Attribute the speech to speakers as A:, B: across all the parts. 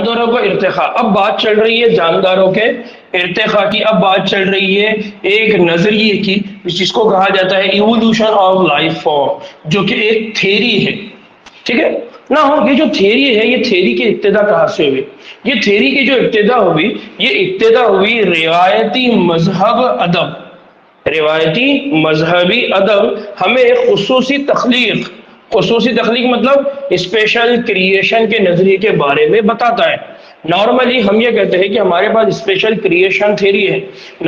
A: جانداروں کا ارتقاء، اب بات چل رہی ہے جانداروں کے ارتقاء کی، اب بات چل رہی ہے ایک نظریے کی جس کو کہا جاتا ہے ایوولوشن آف لائف فارم، جو کہ ایک تھیری ہے، ٹھیک ہے نا؟ یہ جو تھیری ہے، یہ تھیری کی ابتدا کہاں سے ہوئی؟ یہ تھیری کی جو ابتدا ہوئی، یہ ابتدا ہوئی روایتی مذہب ادب، روایتی مذہبی ادب ہمیں خصوصی تخلیق مطلب اسپیشل کریشن کے نظریے کے بارے میں بتاتا ہے۔ نارملی ہم یہ کہتے ہیں کہ ہمارے پاس اسپیشل کریشن تھیری ہے،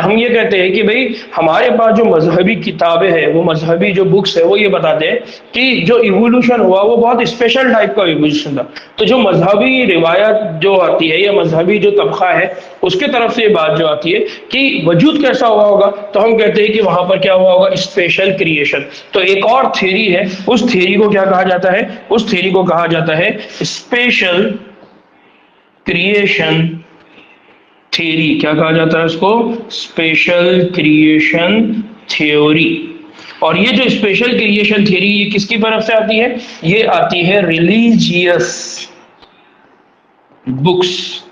A: ہم یہ کہتے ہیں کہ بھئی ہمارے پاس جو مذہبی کتابیں ہیں، وہ مذہبی جو بکس ہے، وہ یہ بتاتے ہیں کہ جو ایوولوشن ہوا وہ بہت اسپیشل ٹائپ کا ایوولوشن تھا۔ تو جو مذہبی روایت جو آتی ہے یا مذہبی جو طبقہ ہے اس کے طرف سے یہ بات جو آتی ہے کہ وجود کیسا ہوا ہوگا، تو ہم کہتے ہیں کہ وہاں پر کیا ہوا ہوگا، اسپیشل کریشن۔ تو ایک اور تھیری ہے، اس تھیری کو کیا کہا جاتا ہے؟ اس تھیری کو کہا جاتا ہے اسپیشل کریشن تھیوری۔ کیا کہا جاتا ہے اس کو؟ Special creation theory. اور یہ جو اسپیشل کریشن تھیوری یہ کس کی طرف سے آتی ہے؟ یہ آتی ہے ریلیجیس بکس۔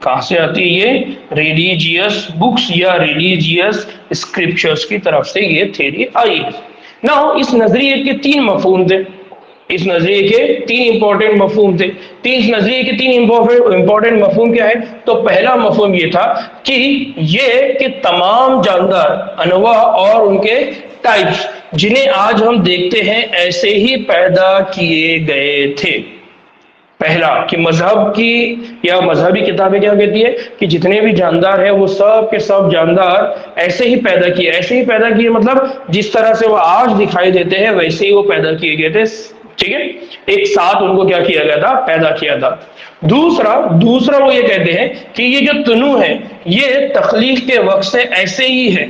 A: کہاں سے آتی ہے یہ؟ ریلیجیس بکس یا ریلیجیس اسکرپچرز کی طرف سے یہ تھیوری آئی ہے۔ نا اس نظریے کے تین مفہوم تھے، اس نظریے کے تین امپورٹنٹ مفہوم تھے۔ اس نظریے کے تین امپورٹنٹ مفہوم کیا ہے؟ تو پہلا مفہوم یہ تھا کہ تمام جاندار انواع اور ان کے ٹائپس جنہیں آج ہم دیکھتے ہیں ایسے ہی پیدا کیے گئے تھے۔ پہلا کہ مذہب کی یا مذہبی کتابیں کیا کہتی ہے کہ جتنے بھی جاندار ہیں وہ سب کے سب جاندار ایسے ہی پیدا کیے مطلب جس طرح سے وہ آج دکھائی دیتے ہیں ویسے ہی وہ پیدا کیے گئے تھے، ٹھیک ہے؟ ایک ساتھ ان کو کیا کیا گیا تھا؟ پیدا کیا تھا۔ دوسرا وہ یہ کہتے ہیں کہ یہ جو تنوع ہے یہ تخلیق کے وقت سے ایسے ہی ہے،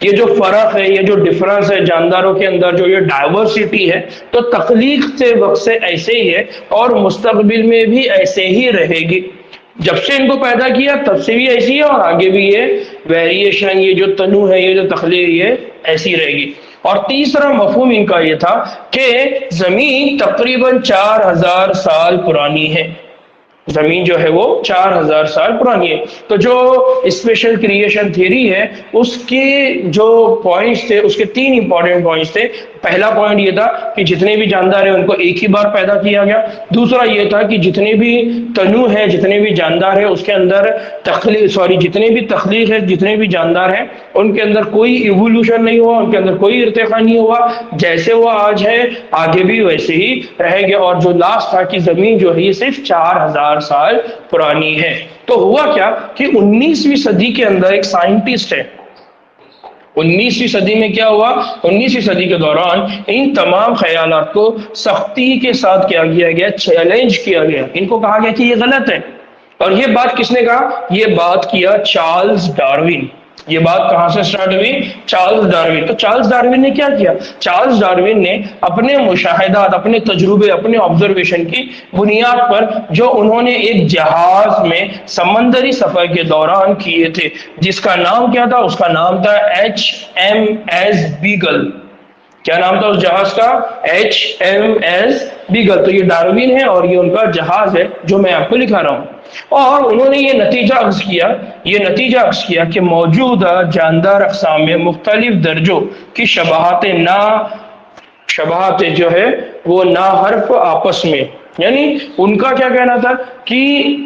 A: یہ جو فرق ہے، یہ جو ڈفرنس ہے جانداروں کے اندر، جو یہ ڈائیورسٹی ہے، تو تخلیق کے وقت سے ایسے ہی ہے اور مستقبل میں بھی ایسے ہی رہے گی۔ جب سے ان کو پیدا کیا تب سے بھی ایسی ہے اور آگے بھی یہ ویریشن، یہ جو تنوع ہے، یہ جو تخلیق، یہ ایسی رہے گی۔ اور تیسرا مفہوم ان کا یہ تھا کہ زمین تقریباً 4000 سال پرانی ہے، زمین جو ہے وہ 4000 سال پرانی ہے۔ تو جو اسپیشل کریشن تھیوری ہے اس کے جو پوائنٹس تھے، اس کے تین امپورٹنٹ پوائنٹس تھے۔ پہلا پوائنٹ یہ تھا کہ جتنے بھی جاندار ہیں ان کو ایک ہی بار پیدا کیا گیا۔ دوسرا یہ تھا کہ جتنے بھی تنوع ہے، جتنے بھی جاندار ہیں اس کے اندر جتنے بھی تخلیق ہے، جتنے بھی جاندار ہیں ان کے اندر کوئی ایوولوشن نہیں ہوا، ان کے اندر کوئی ارتقاء نہیں ہوا، جیسے وہ آج ہے آگے بھی ویسے ہی رہیں گے۔ اور جو لاسٹ تھا کہ زمین جو ہے یہ صرف 4000 سال پرانی ہے۔ تو ہوا کیا کہ 19ویں صدی کے اندر ایک سائنٹسٹ ہے، 19ویں صدی میں کیا ہوا؟ 19ویں صدی کے دوران ان تمام خیالات کو سختی کے ساتھ کیا گیا، چیلنج کیا گیا، ان کو کہا گیا کہ یہ غلط ہے۔ اور یہ بات کس نے کہا؟ یہ بات کیا چارلز ڈارون۔ یہ بات کہاں سے سٹارٹ ہوئی؟ Charles Darwin. تو چارلز ڈارون نے کیا کیا؟ چارلز ڈارون نے اپنے مشاہدات، اپنے تجربے، اپنے آبزرویشن کی بنیاد پر جو انہوں نے ایک جہاز میں سمندری سفر کے دوران کیے تھے، جس کا نام کیا تھا؟ اس کا نام تھا HMS بیگل۔ کیا نام تھا اس جہاز کا؟ HMS بیگل۔ تو یہ ڈارون ہے اور یہ ان کا جہاز ہے جو میں آپ کو دکھا رہا ہوں۔ اور انہوں نے یہ نتیجہ اخذ کیا کہ موجودہ جاندار اقسام میں مختلف درجوں کی شباہتیں جو ہے وہ نا حرف آپس میں، یعنی ان کا کیا کہنا تھا کہ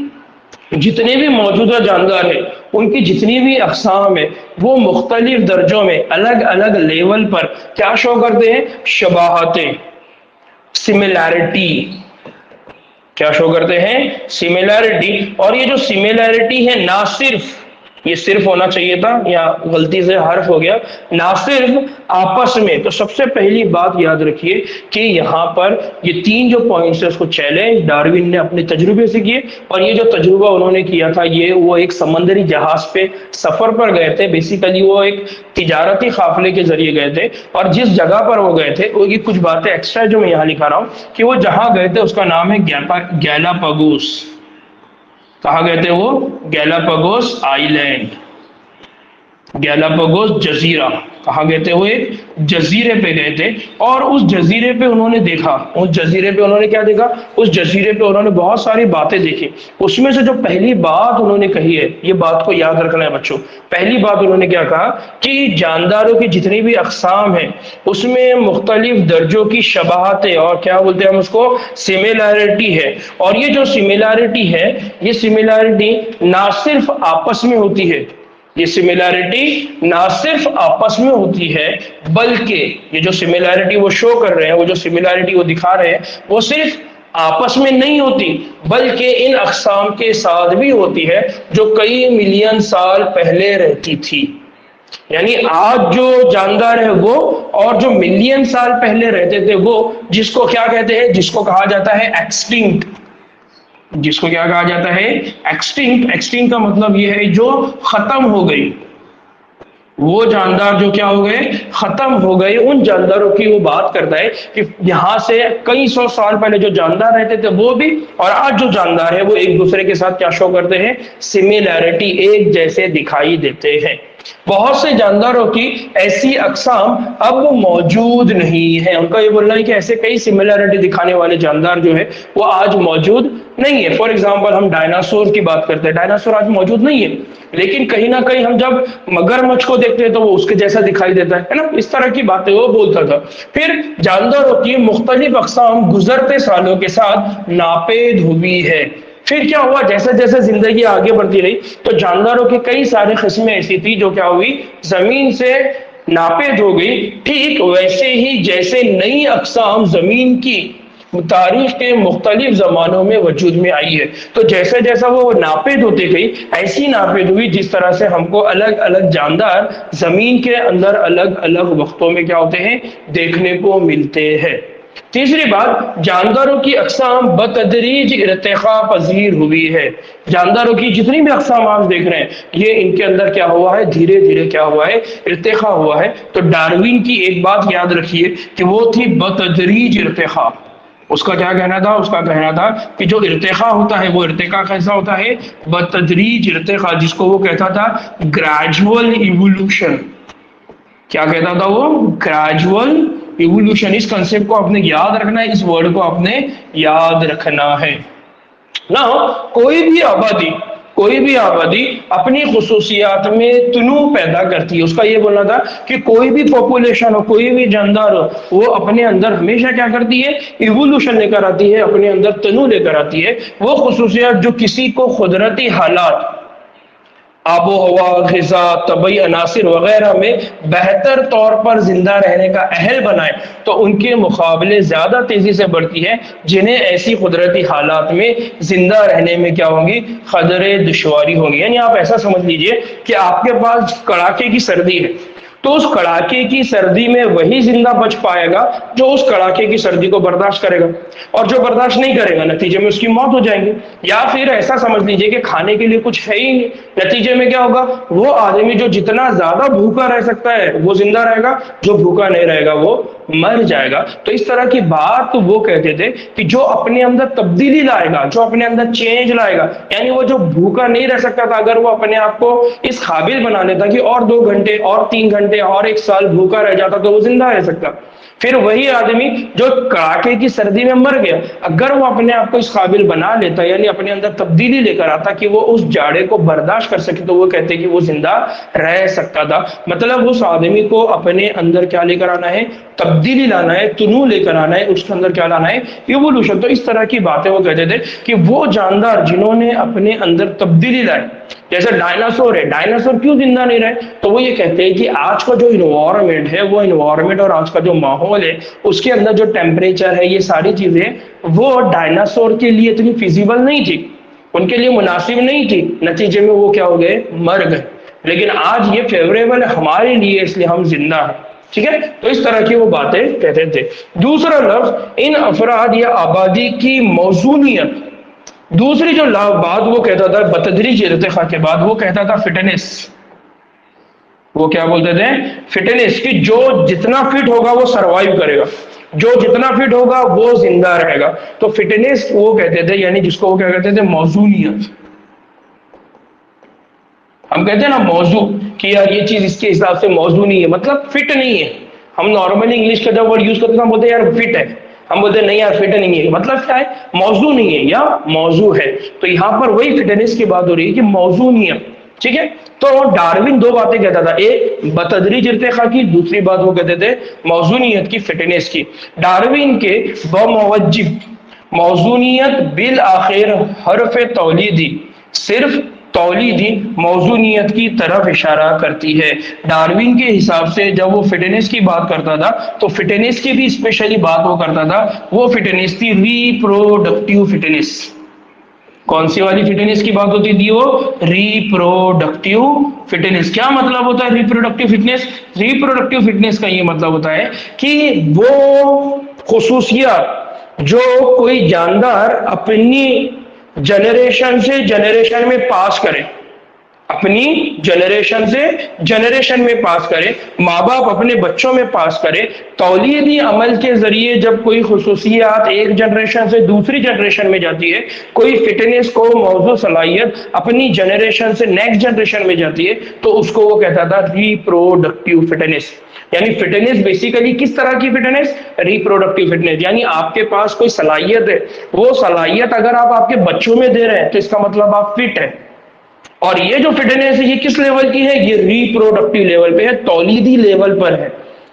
A: جتنے بھی موجودہ جاندار ہیں ان کی جتنی بھی اقسام ہیں وہ مختلف درجوں میں الگ الگ لیول پر کیا شو کرتے ہیں؟ شباہتیں، سملیرٹی۔ کیا شو کرتے ہیں؟ سملیرٹی۔ اور یہ جو سملیرٹی ہے نہ صرف، یہ صرف ہونا چاہیے تھا یا غلطی سے حرف ہو گیا، نہ صرف آپس میں۔ تو سب سے پہلی بات یاد رکھیے کہ یہاں پر یہ تین جو پوائنٹس ہیں اس کو چیلنج ڈارون نے اپنے تجربے سے کیے۔ اور یہ جو تجربہ انہوں نے کیا تھا وہ ایک سمندری جہاز پہ سفر پر گئے تھے، بیسیکلی وہ ایک تجارتی قافلے کے ذریعے گئے تھے۔ اور جس جگہ پر وہ گئے تھے وہ یہ کچھ باتیں ایکسٹرا جو میں یہاں لکھا رہا ہوں کہ وہ جہاں گئے تھے اس کا نام ہے گیلاپاگوس۔ کہاں گئے تھے وہ؟ گیلاپاگوس آئی لینڈ، گیلاپاگوس جزیرہ۔ कहाँ गए थे? वो एक जजीरे पे गए थे और उस जजीरे पे उन्होंने देखा, उस जजीरे पे उन्होंने क्या देखा? उस जजीरे पे उन्होंने बहुत सारी बातें देखी। उसमें से जो पहली बात उन्होंने कही है, ये बात को याद रखना है बच्चों, पहली बात उन्होंने क्या कहा कि जानदारों की जितनी भी अकसाम है उसमें मुख्तलिफ दर्जों की शबाहतें और क्या बोलते हैं हम उसको, सिमिलैरिटी है। और ये जो सिमिलैरिटी है, ये सिमिलैरिटी ना सिर्फ आपस में होती है, ये सिमिलैरिटी ना सिर्फ आपस में होती है, बल्कि ये जो सिमिलैरिटी वो शो कर रहे हैं, वो जो सिमिलैरिटी वो दिखा रहे हैं, वो सिर्फ आपस में नहीं होती बल्कि इन अक़साम के साथ भी होती है जो कई मिलियन साल पहले रहती थी। यानी आज जो जानदार है वो और जो मिलियन साल पहले रहते थे वो, जिसको क्या कहते हैं? जिसको कहा जाता है एक्सटिंक्ट। जिसको क्या कहा जाता है? एक्सटिंक्ट। एक्सटिंक्ट का मतलब ये है जो खत्म हो गई, वो जानदार जो क्या हो गए? खत्म हो गए। उन जानदारों की वो बात करता है कि यहाँ से कई सौ साल पहले जो जानदार रहते थे वो भी, और आज जो जानदार है वो एक दूसरे के साथ क्या शो करते हैं? सिमिलैरिटी, एक जैसे दिखाई देते हैं। बहुत से जानदारों की ऐसी अकसाम अब मौजूद नहीं है। उनका ये बोलना है कि ऐसे कई सिमिलैरिटी दिखाने वाले जानदार जो है वो आज मौजूद नहीं है। फॉर एग्जांपल हम डायनासोर की बात करते हैं, डायनासोर आज मौजूद नहीं है, लेकिन कहीं ना कहीं हम जब मगरमच्छ को देखते हैं तो वो उसके जैसा दिखाई देता है ना, इस तरह की बातें वो बोलता था। फिर जानदारों की मुख्तलिफ अकसाम गुजरते सालों के साथ नापेद हुई है। फिर क्या हुआ? जैसे जैसे जिंदगी आगे बढ़ती रही तो जानदारों की कई सारी किस्में ऐसी थी जो क्या हुई? जमीन से नापेद हो गई। ठीक वैसे ही जैसे नई अकसाम जमीन की तारीख के मुख्तलिफ जमानों में वजूद में आई है, तो जैसे जैसा वो नापेद होती गई ऐसी नापेद हुई जिस तरह से हमको अलग अलग जानदार जमीन के अंदर अलग अलग वक्तों में क्या होते हैं? देखने को मिलते हैं। तीसरी बात, जानदारों की अकसाम बतदरीज इर्तिका पजीर हुई है। जानदारों की जितनी भी अकसाम आप देख रहे हैं ये इनके अंदर क्या हुआ है? धीरे धीरे क्या हुआ है? इर्तिका हुआ है। तो डार्विन की एक बात याद रखिए कि वो थी बतदरीज इर्तिका। उसका क्या कहना था? उसका कहना था कि जो इर्तिका होता है वो इर्तिका कैसा होता है? बतदरीज इर्तिका, जिसको वो कहता था ग्रेजुअल इवोल्यूशन। क्या कहता था वो? Gradual evolution. इस कंसेप्ट को आपने याद रखना है, इस वर्ड को आपने याद रखना है ना। कोई भी आबादी अपनी खुसूसियात में तनू पैदा करती है। उसका ये बोलना था कि कोई भी पॉपुलेशन हो, कोई भी जानदार हो, वो अपने अंदर हमेशा क्या करती है? इवोल्यूशन लेकर आती है, अपने अंदर तनू लेकर आती है। वो खुसूसियात जो किसी को कुदरती हालात, आबो हवा, ग़िज़ा, तबई अनासिर वगैरह में बेहतर तौर पर जिंदा रहने का अहल बनाए, तो उनके मुकाबले ज्यादा तेजी से बढ़ती है जिन्हें ऐसी कुदरती हालात में जिंदा रहने में क्या होंगी? खदरे दुश्वारी होंगी। यानी आप ऐसा समझ लीजिए कि आपके पास कड़ाके की सर्दी है, तो उस कड़ाके की सर्दी में वही जिंदा बच पाएगा जो उस कड़ाके की सर्दी को बर्दाश्त करेगा, और जो बर्दाश्त नहीं करेगा नतीजे में उसकी मौत हो जाएगी। या फिर ऐसा समझ लीजिए कि खाने के लिए कुछ है ही नहीं, नतीजे में क्या होगा? वो आदमी जो जितना ज्यादा भूखा रह सकता है वो जिंदा रहेगा, जो भूखा नहीं रहेगा वो मर जाएगा। तो इस तरह की बात वो कहते थे कि जो अपने अंदर तब्दीली लाएगा, जो अपने अंदर चेंज लाएगा, यानी वो जो भूखा नहीं रह सकता था, अगर वो अपने आप को इस काबिल बना लेता कि और 2 घंटे और 3 घंटे और 1 साल भूखा रह जाता तो वो जिंदा रह सकता। फिर वही आदमी जो कड़ाके की सर्दी में मर गया, अगर वो अपने आप को इस काबिल बना लेता, यानी अपने अंदर तब्दीली लेकर आता कि वो उस जाड़े को बर्दाश्त कर सके, तो वो कहते कि वो जिंदा रह सकता था। मतलब उस आदमी को अपने अंदर क्या लेकर आना है? तब्दीली लाना है, तुनू लेकर आना है, उसके अंदर क्या लाना है? इवोल्यूशन। तो इस तरह की बातें वो कहते थे कि वो जानदार जिन्होंने अपने अंदर तब्दीली लाई, जैसे डायनासोर है, डायनासोर क्यों जिंदा नहीं रहे? तो वो ये कहते हैं कि आज का जो इन्वायरमेंट है, वो इन्वायरमेंट और आज का जो माहौल है, उसके अंदर जो टेम्परेचर है, ये सारी चीजें वो डायनासोर के लिए इतनी फिजिबल नहीं थी, उनके लिए मुनासिब नहीं थी। नतीजे में वो क्या हो गए? मर गए। लेकिन आज ये फेवरेबल है हमारे लिए, इसलिए हम जिंदा हैं। ठीक है, तो इस तरह की वो बातें कहते थे। दूसरा लफ्ज, इन अफराद या आबादी की मौजूनियत। दूसरी जो बात वो कहता था बतदरीज इर्तिका के बाद, वो कहता था फिटनेस। वो क्या बोलते थे? फिटनेस, की जो जितना फिट होगा वो सरवाइव करेगा, जो जितना फिट होगा वो जिंदा रहेगा। तो फिटनेस वो कहते थे, यानी जिसको वो क्या कहते थे? मौजूनियत। हम कहते हैं ना मौजू, कि यार ये चीज इसके हिसाब से मौजू नहीं है, मतलब फिट नहीं है। हम नॉर्मली इंग्लिश का जब वर्ड यूज करते हैं हम बोलते हैं यार फिट है, हम बोलते हैं नहीं यार फिट नहीं है, मतलब क्या है, मौजू नहीं है या मौजू है। तो यहाँ पर वही फिटनेस की बात हो रही है कि मौजूनियत, ठीक है। तो डार्विन दो बातें कहता था, एक बतदरीज इर्तिखा की, दूसरी बात वो कहते थे मौजूनियत की, फिटनेस की। डार्विन के बमवज्जिब मौजूनियत बिल आखिर हरफ तौलीदी, सिर्फ तौलीदी मौजूनियत की तरफ इशारा करती है। डार्विन के हिसाब से जब वो फिटनेस की बात करता था तो फिटनेस की भी स्पेशली बात वो करता था, वो फिटनेस थी रिप्रोडक्टिव फिटनेस। कौन सी वाली फिटनेस की बात होती थी वो? Reproductive fitness. क्या मतलब होता है रिप्रोडक्टिव फिटनेस? रिप्रोडक्टिव फिटनेस का ये मतलब होता है कि वो खुसूसियत जो कोई जानदार अपनी जनरेशन से जनरेशन में पास करे, अपनी जनरेशन से जनरेशन में पास करे, माँ बाप अपने बच्चों में पास करे। तौलीदी अमल के जरिए जब कोई खुसूसियात एक जनरेशन से दूसरी जनरेशन में जाती है, कोई फिटनेस को मौजू सलाहियत अपनी जनरेशन से नेक्स्ट जनरेशन में जाती है, तो उसको वो कहता था रिप्रोडक्टिव फिटनेस। यानी फिटनेस बेसिकली किस तरह की फिटनेस? Reproductive fitness. यानी आपके पास कोई सलाहियत है, वो सलाहियत अगर आप आपके बच्चों में दे रहे हैं तो इसका मतलब आप फिट है। और ये जो फिटनेस है ये किस लेवल की है? ये रिप्रोडक्टिव लेवल पे है, तौलीदी लेवल पर है,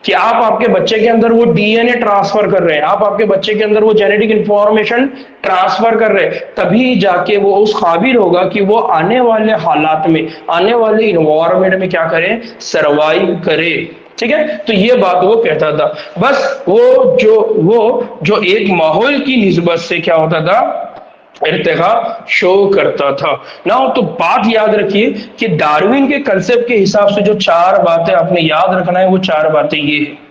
A: कि आप आपके बच्चे के अंदर वो डीएनए ट्रांसफर कर रहे हैं, आप आपके बच्चे के अंदर वो जेनेटिक इंफॉर्मेशन ट्रांसफर कर रहे हैं, तभी जाके वो उस काबिल होगा कि वो आने वाले हालात में, आने वाले इन्वायरमेंट में क्या करे? सरवाइव करे। ठीक है, तो ये बात वो कहता था। बस वो जो एक माहौल की निस्बत से क्या होता था? इर्तिखा शो करता था ना। तो बात याद रखिए कि डार्विन के कंसेप्ट के हिसाब से जो चार बातें आपने याद रखना है, वो चार बातें ये है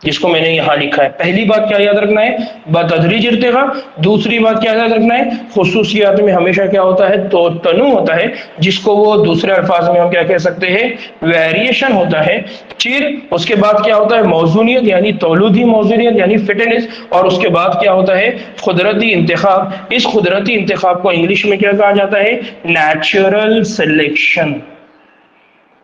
A: जिसको मैंने यहां लिखा है। पहली बात क्या याद रखना है? बतदरीज इर्तिखा। दूसरी बात क्या याद रखना है? खुसूसियात में हमेशा क्या होता है? तो तनु होता है, जिसको वो दूसरे अल्फाज में हम क्या कह सकते हैं? वेरिएशन होता है। फिर उसके बाद क्या होता है? मौजूनियत यानी तौलूदी मौजूनियत यानी फिटनेस। और उसके बाद क्या होता है? कुदरती इंतखाब। इस कुदरती इंतखाब को इंग्लिश में क्या कहा जाता है? Natural selection.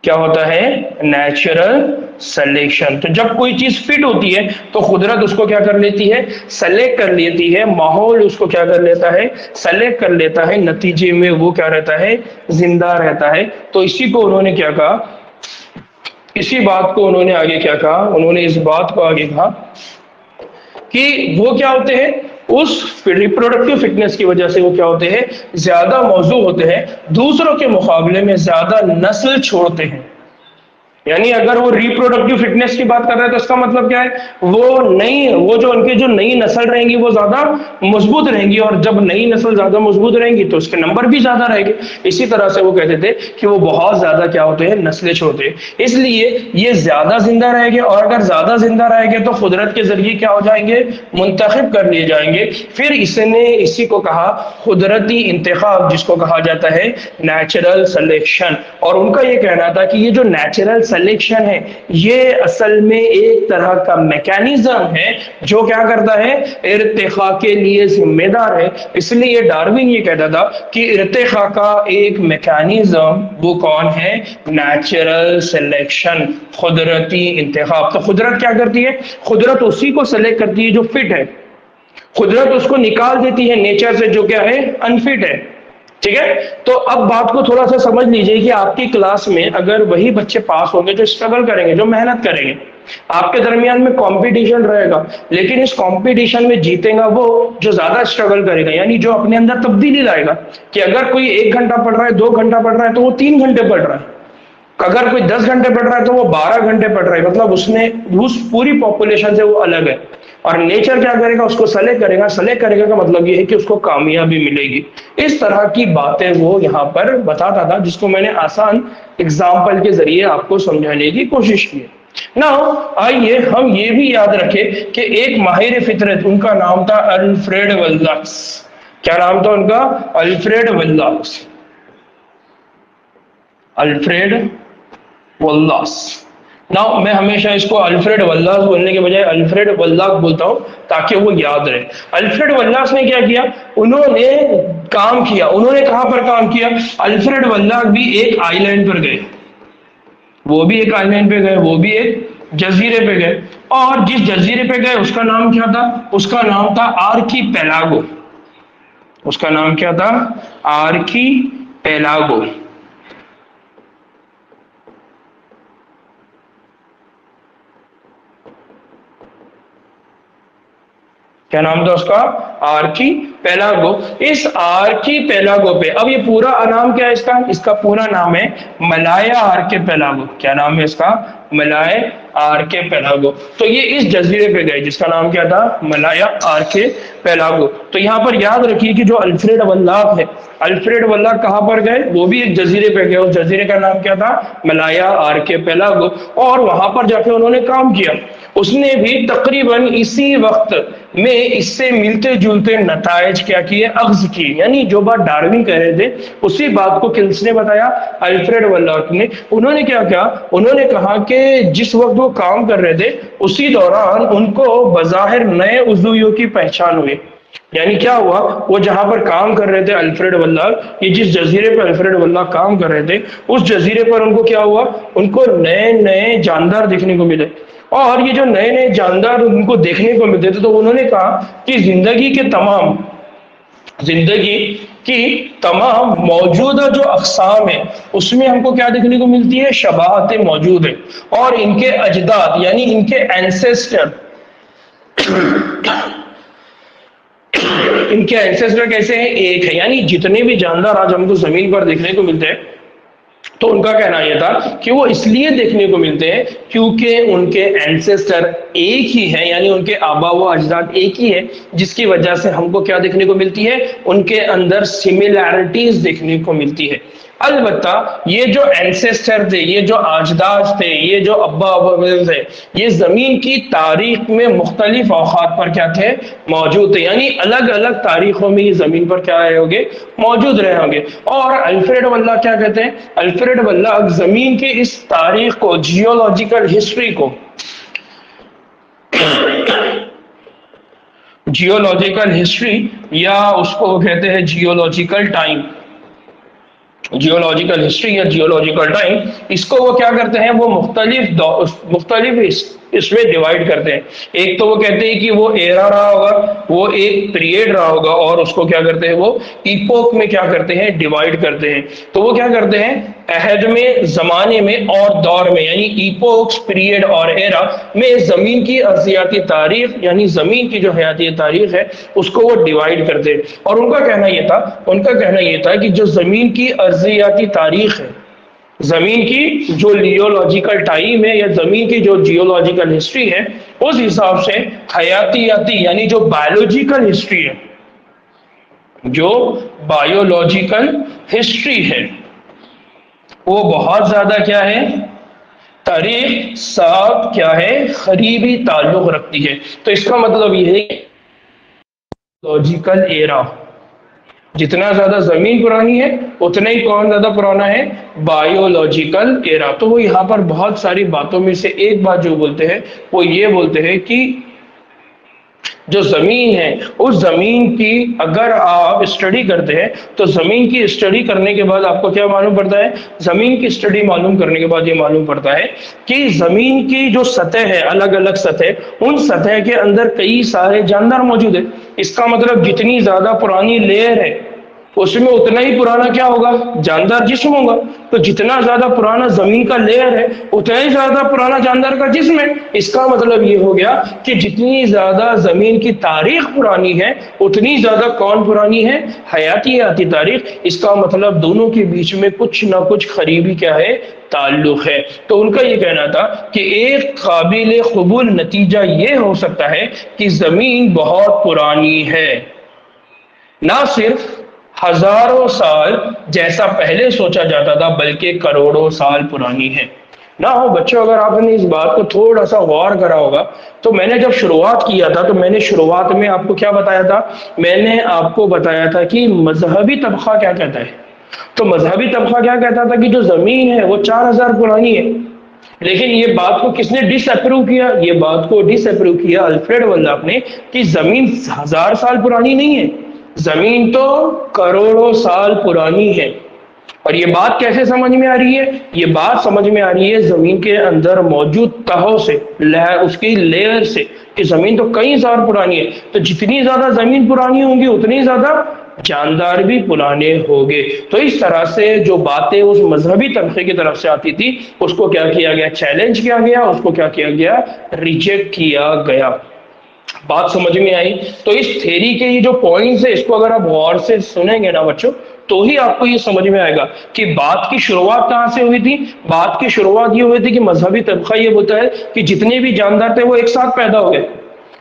A: क्या होता है? Natural selection. तो जब कोई चीज फिट होती है तो कुदरत उसको क्या कर लेती है? सेलेक्ट कर लेती है, माहौल उसको क्या कर लेता है? सेलेक्ट कर लेता है, नतीजे में वो क्या रहता है? जिंदा रहता है। तो इसी को उन्होंने क्या कहा? इसी बात को उन्होंने आगे क्या कहा? उन्होंने इस बात को आगे कहा कि वो क्या होते हैं? उस रिप्रोडक्टिव फिटनेस की वजह से वो क्या होते हैं? ज्यादा मौजू होते हैं, दूसरों के मुकाबले में ज्यादा नस्ल छोड़ते हैं। यानी अगर वो रिप्रोडक्टिव फिटनेस की बात कर रहे हैं तो इसका मतलब क्या है? वो जो उनके जो नई नस्ल रहेंगी वो ज्यादा मजबूत रहेंगी, और जब नई नस्ल ज्यादा मजबूत रहेंगी तो उसके नंबर भी ज्यादा रहेंगे। इसी तरह से वो कहते थे कि वो बहुत ज्यादा क्या होते हैं? नस्लें छोड़ते हैं, इसलिए ये ज्यादा जिंदा रहेंगे। और अगर ज्यादा जिंदा रहेंगे तो कुदरत के जरिए क्या हो जाएंगे? मुंतखब कर लिए जाएंगे। फिर इसने इसी को कहा कुदरती इंतखाब, जिसको कहा जाता है नेचुरल सिलेक्शन। और उनका ये कहना था कि ये जो नेचुरल सिलेक्शन है ये असल में एक तरह का मैकेनिज्म है जो क्या करता है? इर्तिखा के लिए जिम्मेदार है। इसलिए डार्विन ये कहता था कि इर्तिखा का एक मैकेनिज्म वो कौन है? नेचुरल सिलेक्शन, कुदरती इंतखाब। तो कुदरत क्या करती है? कुदरत उसी को सेलेक्ट करती है जो फिट है, कुदरत उसको निकाल देती है नेचर से जो क्या है? अनफिट है। ठीक है, तो अब बात को थोड़ा सा समझ लीजिए कि आपकी क्लास में अगर वही बच्चे पास होंगे जो स्ट्रगल करेंगे, जो मेहनत करेंगे, आपके दरमियान में कंपटीशन रहेगा, लेकिन इस कंपटीशन में जीतेगा वो जो ज्यादा स्ट्रगल करेगा, यानी जो अपने अंदर तब्दीली लाएगा। कि अगर कोई 1 घंटा पढ़ रहा है, 2 घंटा पढ़ रहा है, तो वो 3 घंटे पढ़ रहा है। अगर कोई 10 घंटे पढ़ रहा है तो वो 12 घंटे पढ़ रहा है, मतलब उसने उस पूरी पॉपुलेशन से वो अलग है। और नेचर क्या करेगा? उसको सेलेक्ट करेगा। सेलेक्ट करेगा का मतलब ये है कि उसको कामयाबी मिलेगी। इस तरह की बातें वो यहाँ पर बताता था, जिसको मैंने आसान एग्जाम्पल के जरिए आपको समझाने की कोशिश की। नाउ आइए हम ये भी याद रखें कि एक माहिर फितरत, उनका नाम था अल्फ्रेड वल्लास। क्या नाम था उनका? अल्फ्रेड वल्लास। अल्फ्रेड वल्लास। ना मैं हमेशा इसको अल्फ्रेड वल्लास बोलने के बजाय अल्फ्रेड वल्लास बोलता हूँ ताकि वो याद रहे। अल्फ्रेड वल्लास ने क्या किया, उन्होंने काम किया, उन्होंने कहां पर काम किया, अल्फ्रेड वल्लास भी एक आइलैंड पर गए, वो भी एक आइलैंड पे गए, वो भी एक जजीरे पे गए, और जिस जजीरे पे गए उसका नाम क्या था, उसका नाम था आर्कीपेलागो। उसका नाम क्या था, आर्कीपेलागो। क्या नाम था उसका, आर्कीपेलागो। इस आर्कीपेलागो पे, अब ये पूरा नाम क्या है इसका, इसका पूरा नाम है मलाया आर्कीपेलागो। क्या नाम है इसका, मलाया आर्कीपेलागो। तो ये इस जजीरे पे गए जिसका नाम क्या था, मलाया आर्कीपेलागो। तो यहाँ पर याद रखिए कि जो अल्फ्रेड वल्लास है, अल्फ्रेड वल्लास कहाँ पर गए, वो भी एक जजीरे पे गए, उस जजीरे का नाम क्या था, मलाया आर्कीपेलागो, और वहां पर जाके उन्होंने काम किया। उसने भी तकरीबन इसी वक्त में इससे मिलते जुलते नतायज क्या किए, अख्ज किए। यानी जो बात डार्विन कह रहे थे उसी बात को किसने बताया, अल्फ्रेड वल्लास ने। उन्होंने क्या किया, उन्होंने कहा कि जिस वक्त वो काम कर रहे थे उसी दौरान उनको बज़ाहिर नए उज़ूयों की पहचान हुई। यानी क्या हुआ, वो जहां पर काम कर रहे थे अल्फ्रेड वल्लास, ये जिस जजीरे पर अल्फ्रेड वल्लास काम कर रहे थे उस जजीरे पर उनको क्या हुआ, उनको नए नए जानदार देखने को मिले। और ये जो नए नए जानदार उनको देखने को मिलते थे तो उन्होंने कहा कि जिंदगी की तमाम मौजूदा जो अक़साम है उसमें हमको क्या देखने को मिलती है, शबाहतें मौजूद है। और इनके अजदाद यानी इनके एंसेस्टर इनके एंसेस्टर कैसे हैं, एक है। यानी जितने भी जानदार आज हमको जमीन पर देखने को मिलते हैं तो उनका कहना यह था कि वो इसलिए देखने को मिलते हैं क्योंकि उनके एंसेस्टर एक ही है, यानी उनके आबा व अजदाद एक ही है, जिसकी वजह से हमको क्या देखने को मिलती है, उनके अंदर सिमिलैरिटीज देखने को मिलती है। अलबत्ता ये जो एंसेस्टर थे, ये जो अजदाद थे, ये जो अब्बा थे, ये जमीन की तारीख में मुख्तलिफ औकात पर क्या थे, मौजूद थे। यानी अलग अलग तारीखों में ये जमीन पर क्या रहे होंगे, मौजूद रहे होंगे। और अल्फ्रेड वल्लास क्या कहते हैं, अल्फ्रेड वल्लास जमीन की इस तारीख को, जियोलॉजिकल हिस्ट्री को, जियोलॉजिकल हिस्ट्री या उसको कहते हैं जियोलॉजिकल टाइम, जियोलॉजिकल हिस्ट्री या जियोलॉजिकल टाइम, इसको वो क्या करते हैं, वो मुख्तलिफ इसमें डिवाइड करते हैं। एक तो वो कहते हैं कि वो एरा रहा होगा, वो एक पीरियड रहा होगा, और उसको क्या करते हैं, वो इपोक में क्या करते हैं, डिवाइड करते हैं। तो वो क्या करते हैं, अहद में, जमाने में और दौर में, यानी इपोक्स, पीरियड और एरा में जमीन की अर्जियाती तारीख यानी जमीन की जो हयाती तारीख है उसको वो डिवाइड करते हैं। और उनका कहना यह था कि जो जमीन की अर्जियाती तारीख है, जमीन की जो लियोलॉजिकल टाइम है या जमीन की जो जियोलॉजिकल हिस्ट्री है, उस हिसाब से हयातियाती यानी जो बायोलॉजिकल हिस्ट्री है, जो बायोलॉजिकल हिस्ट्री है वो बहुत ज्यादा क्या है, तारीख साथ क्या है, करीबी ताल्लुक रखती है। तो इसका मतलब ये है लॉजिकल एरा, जितना ज्यादा जमीन पुरानी है उतना ही कौन ज्यादा पुराना है, बायोलॉजिकल एरा। तो वो यहाँ पर बहुत सारी बातों में से एक बात जो बोलते हैं वो ये बोलते हैं कि जो जमीन है उस जमीन की अगर आप स्टडी करते हैं तो जमीन की स्टडी करने के बाद आपको क्या मालूम पड़ता है, जमीन की स्टडी मालूम करने के बाद ये मालूम पड़ता है कि जमीन की जो सतह है, अलग अलग सतह, उन सतह के अंदर कई सारे जानदार मौजूद है। इसका मतलब जितनी ज्यादा पुरानी लेयर है उसमें उतना ही पुराना क्या होगा, जानदार जिस्म होगा। तो जितना ज्यादा पुराना जमीन का लेयर है उतना ही ज्यादा पुराना जानदार का जिस्म है। इसका मतलब ये हो गया कि जितनी ज्यादा जमीन की तारीख पुरानी है उतनी ज्यादा कौन पुरानी है, हयाती तारीख। इसका मतलब दोनों के बीच में कुछ ना कुछ करीबी क्या है, ताल्लुक है। तो उनका ये कहना था कि एक काबिल कबूल नतीजा ये हो सकता है कि जमीन बहुत पुरानी है, ना सिर्फ हजारों साल जैसा पहले सोचा जाता था बल्कि करोड़ों साल पुरानी है। ना हो बच्चों, अगर आपने इस बात को थोड़ा सा गौर करा होगा तो मैंने जब शुरुआत किया था तो मैंने शुरुआत में आपको क्या बताया था, मैंने आपको बताया था कि मजहबी तबका क्या कहता है। तो मजहबी तबका क्या कहता था कि जो जमीन है वो 4000 पुरानी है, لیکن یہ بات کو کس نے ڈس اپروو کیا؟ یہ بات کو ڈس اپروو کیا الفریڈ ولف نے کہ زمین 1000 سال پرانی نہیں ہے، زمین تو کروڑوں سال پرانی ہے۔ اور یہ بات کیسے سمجھ میں آ رہی ہے؟ یہ بات سمجھ میں آ رہی ہے زمین کے اندر موجود تہوں سے، اس کی لیئر سے، کہ زمین تو کئی سال پرانی ہے، تو جتنی زیادہ زمین پرانی ہوں گی اتنی زیادہ جاندار بھی پرانے ہوگے۔ تو اس طرح سے جو باتیں اس مذہبی طبقے کی طرف سے آتی تھی اس کو کیا کیا گیا؟ چیلنج کیا گیا، اس کو کیا کیا گیا؟ ریجیکٹ کیا گیا۔ بات سمجھ میں آئی؟ تو اس تھیری کے یہ جو پوائنٹس ہے اس کو اگر آپ غور سے سنیں گے نا بچوں تو ہی آپ کو یہ سمجھ میں آئے گا کہ بات کی شروعات کہاں سے ہوئی تھی۔ بات کی شروعات یہ ہوئی تھی کہ مذہبی طبقہ یہ بولتا ہے کہ جتنے بھی جاندار تھے وہ ایک ساتھ پیدا ہو گئے،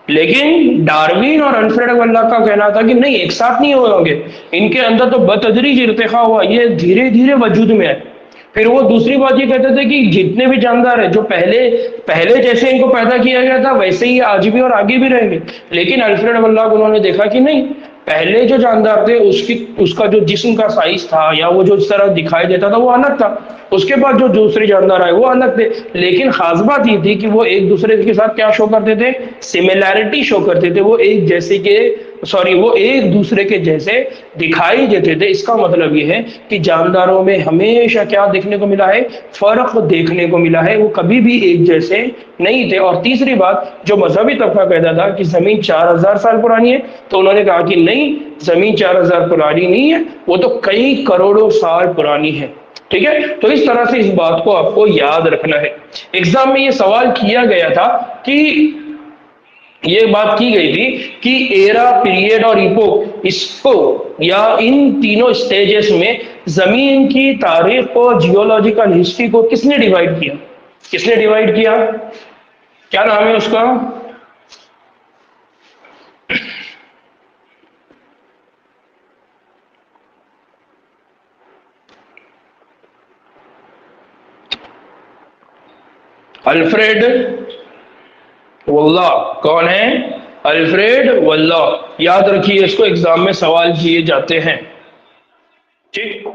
A: لیکن ڈاروین اور الفریڈ ولف کا کہنا تھا کہ نہیں، ایک ساتھ نہیں ہوئے ہوں گے، ان کے اندر تو بتدریج ارتقاء ہوا، یہ دھیرے دھیرے وجود میں ہے۔ پھر وہ دوسری بات یہ کہتے تھے کہ جتنے بھی جاندار ہیں جو پہلے جیسے ان کو پیدا کیا گیا تھا ویسے ہی آج بھی اور آگے بھی رہیں گے، لیکن الفریڈ ولف انہوں نے دیکھا کہ نہیں، پہلے جو جاندار تھے اس کا جو جسم کا سائز تھا یا وہ جو اس طرح دکھائی دیتا تھا وہ الگ تھا، اس کے بعد جو دوسرے جاندار آئے وہ الگ تھے، لیکن خاص بات یہ تھی کہ وہ ایک دوسرے کے ساتھ کیا شو کرتے تھے؟ سملیرٹی شو کرتے تھے، وہ ایک دوسرے کے جیسے دکھائی دیتے تھے۔ اس کا مطلب یہ ہے کہ جانداروں میں ہمیشہ کیا دیکھنے کو ملا ہے؟ فرق دیکھنے کو ملا ہے، وہ کبھی بھی ایک جیسے نہیں تھے۔ اور تیسری بات، جو مذہبی طبقہ کہتا تھا کہ زمین 4000 سال پرانی ہے، تو انہوں نے کہا کہ نہیں، زمین 4000 پرانی نہیں ہے، وہ تو کئی کروڑوں سال پرانی ہے۔ ٹھیک ہے، تو اس طرح سے اس بات کو آپ کو یاد رکھنا ہے۔ ایگزام میں یہ سوال کیا گیا تھا کہ یہ بات کی گئی تھی کہ ایرا، پیریڈ اور ایپوک، اس کو یا ان تینوں سٹیجز میں زمین کی تاریخ کو، جیولوجیکل ہسٹری کو کس نے ڈیوائیڈ کیا؟ کس نے ڈیوائیڈ کیا؟ کیا نام ہے اس کا؟ Alfred wolf. کون ہے؟ Alfred wolf. یاد رکھیے، اس کو ایگزام میں سوال کیے جاتے ہیں۔ ٹھیک۔